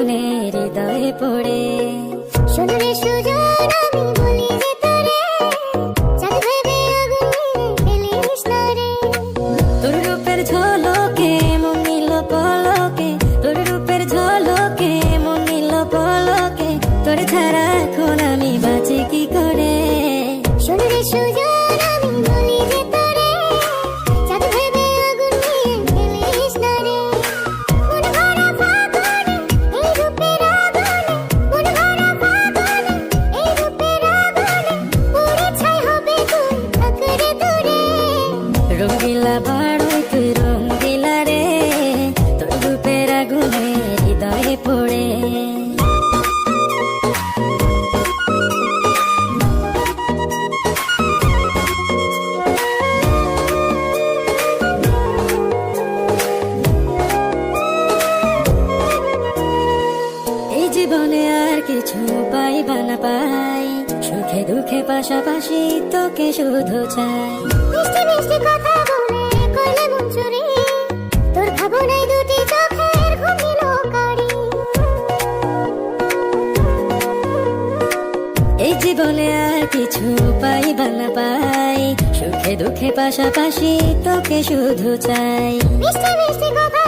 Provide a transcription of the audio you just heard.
আগুনে হৃদয়ে পড়ে। শোনরে সুজন আমি বলি যে তোরে, চাঁদ ভেবে আগুন নিয়ে ফেলিস না রে। তোর রূপের ঝলকে মন নিল পলকে, তোর রূপের ঝলকে মন নিল পলকে, তোর ছাড়া এখন আমি বাঁচি কি করে। শোনরে সুজন আমি বলি যে তোরে, চাঁদ ভেবে আগুন নিয়ে ফেলিস না রে। মন ভরা ফাগুনে এই রূপের আগুনে, মন ভরা ফাগুনে এই রূপের আগুনে, পুড়ে ছাই হবে তুই থাক রে দূরে। রঙ্গিলা বাড়ই তুই রঙ্গিলা রে, তোর রূপের আগুনে হৃদয়ে পড়ে। এই জীবনে আর কিছু পাইবা না পাই, সুখে দুঃখে পাশাপাশি তোকে শুধু চাই। মিষ্টি মিষ্টি কথা বলে করলে মন চুরি, তোর ভাবনায় দুটি চোখের ঘুম দিল কারি। এই জীবনে আর কিছু পাইবা না পাই, সুখে দুঃখে পাশাপাশি তোকে শুধু চাই। মিষ্টি মিষ্টি কথা